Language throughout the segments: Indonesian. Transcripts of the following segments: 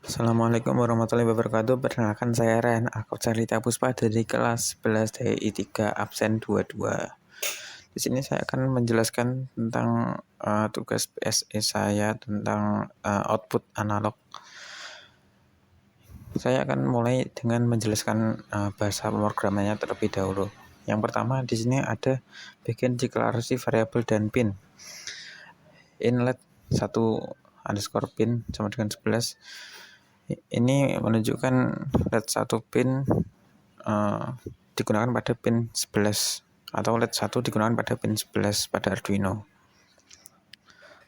Assalamualaikum warahmatullahi wabarakatuh. Perkenalkan saya Ren, aku Carlita Puspa dari kelas 11 DI 3 absen 22. Di sini saya akan menjelaskan tentang tugas PSE saya tentang output analog. Saya akan mulai dengan menjelaskan bahasa pemrogramannya terlebih dahulu. Yang pertama di sini ada bagian deklarasi variabel dan pin. Inlet 1 pin sama dengan 11. Ini menunjukkan LED 1 pin digunakan pada pin 11 atau LED 1 digunakan pada pin 11 pada Arduino.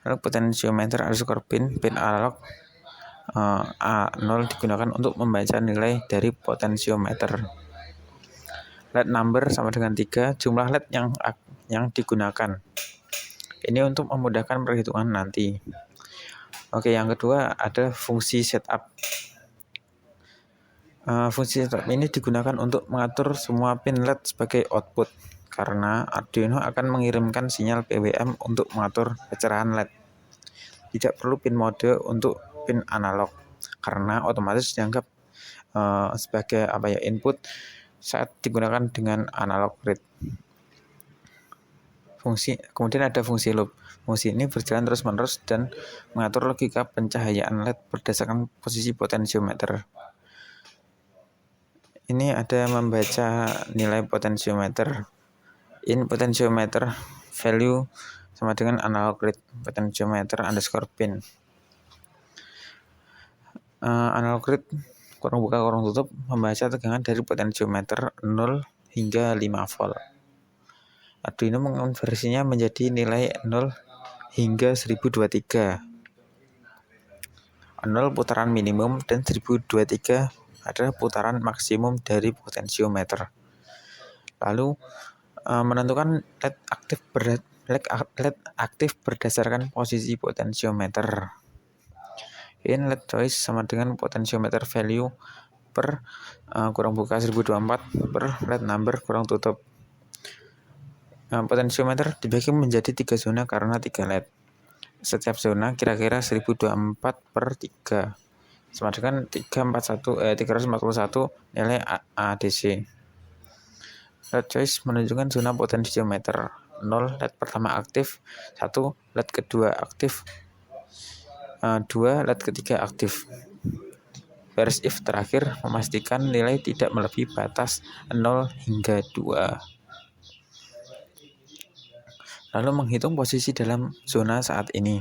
Lalu potentiometer pin analog A0 digunakan untuk membaca nilai dari potentiometer. LED number sama dengan 3, jumlah LED yang digunakan. Ini untuk memudahkan perhitungan nanti. Oke, yang kedua ada fungsi setup. Fungsi setup ini digunakan untuk mengatur semua pin LED sebagai output, karena Arduino akan mengirimkan sinyal PWM untuk mengatur kecerahan LED. Tidak perlu pin mode untuk pin analog, karena otomatis dianggap sebagai input saat digunakan dengan analog read. Kemudian ada fungsi loop. Fungsi ini berjalan terus-menerus dan mengatur logika pencahayaan LED berdasarkan posisi potentiometer. Ini ada membaca nilai potentiometer. In potentiometer value sama dengan analog read potentiometer _pin. Analog read kurung buka kurung tutup membaca tegangan dari potentiometer 0 hingga 5 volt. Arduino mengonversinya menjadi nilai 0 hingga 1023. 0 putaran minimum dan 1023 adalah putaran maksimum dari potentiometer. Lalu menentukan LED aktif berdasarkan posisi potentiometer. In LED choice sama dengan potentiometer value per kurang buka 1024 per LED number kurang tutup. Potentiometer dibagi menjadi 3 zona karena 3 LED. Setiap zona kira-kira 1024 per 3 sama dengan 341 nilai ADC. LED choice menunjukkan zona potentiometer. 0 LED pertama aktif, 1 LED kedua aktif, 2 LED ketiga aktif. Beres if terakhir memastikan nilai tidak melebihi batas 0 hingga 2. Lalu menghitung posisi dalam zona saat ini.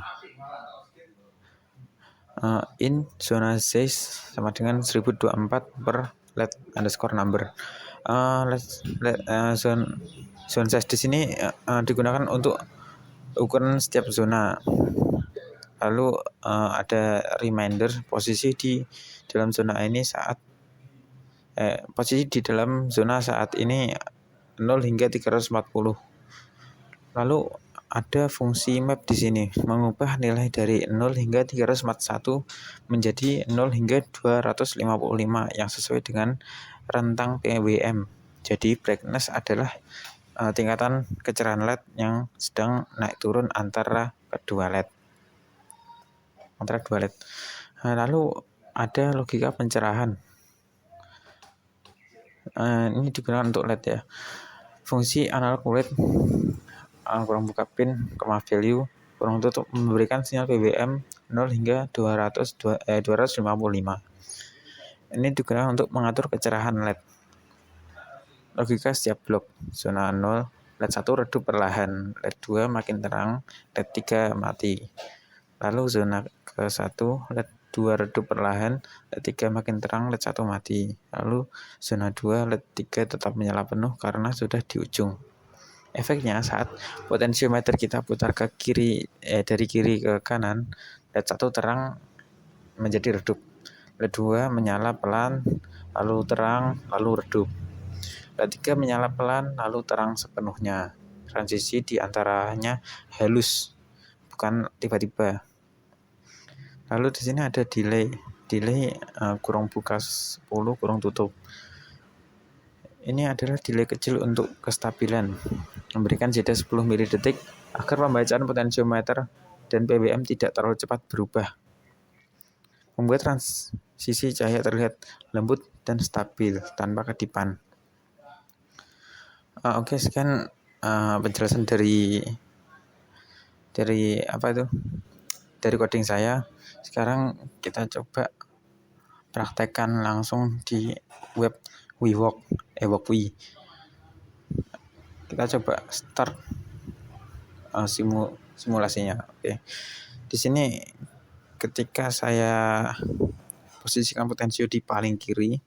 In zona Z sama dengan 1024 per LED _number. Zona Z di sini digunakan untuk ukuran setiap zona. Lalu ada reminder posisi di dalam zona ini posisi di dalam zona saat ini 0 hingga 340. Lalu ada fungsi map di sini, mengubah nilai dari 0 hingga 341 menjadi 0 hingga 255 yang sesuai dengan rentang PWM. Jadi brightness adalah tingkatan kecerahan LED yang sedang naik turun antara dua LED. Lalu ada logika pencerahan. Ini digunakan untuk LED ya. Fungsi analog read kurang buka pin, value, kurang tutup memberikan sinyal PWM 0 hingga 255. Ini digunakan untuk mengatur kecerahan LED. Logika setiap blok. Zona 0, LED 1 redup perlahan, LED 2 makin terang, LED 3 mati. Lalu zona ke-1, LED 2 redup perlahan, LED 3 makin terang, LED 1 mati. Lalu zona 2, LED 3 tetap menyala penuh karena sudah di ujung. Efeknya saat potentiometer kita putar ke kiri dari kiri ke kanan, LED 1 terang menjadi redup. LED 2 menyala pelan, lalu terang, lalu redup. LED 3 menyala pelan, lalu terang sepenuhnya. Transisi di antaranya halus, bukan tiba-tiba. Lalu di sini ada delay kurung buka 10 kurung tutup. Ini adalah delay kecil untuk kestabilan, memberikan jeda 10 mili detik agar pembacaan potentiometer dan PWM tidak terlalu cepat berubah. Membuat sisi cahaya terlihat lembut dan stabil tanpa kedipan. Oke, sekian penjelasan dari dari coding saya. Sekarang kita coba praktekkan langsung di web Wokwi. Kita coba start simulasinya. Oke. Di sini ketika saya posisikan potensio di paling kiri,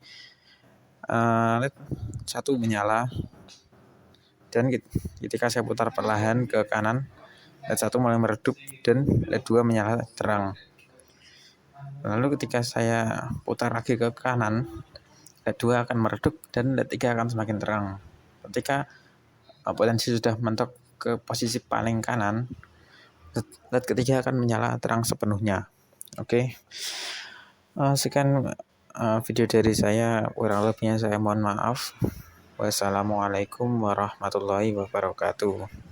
LED 1 menyala, dan ketika saya putar perlahan ke kanan, LED 1 mulai meredup dan LED 2 menyala terang. Lalu ketika saya putar lagi ke kanan, LED 2 akan meredup dan LED 3 akan semakin terang. Ketika potensi sudah mentok ke posisi paling kanan, LED ketiga akan menyala terang sepenuhnya. Oke. Sekian video dari saya, kurang lebihnya saya mohon maaf. Wassalamualaikum warahmatullahi wabarakatuh.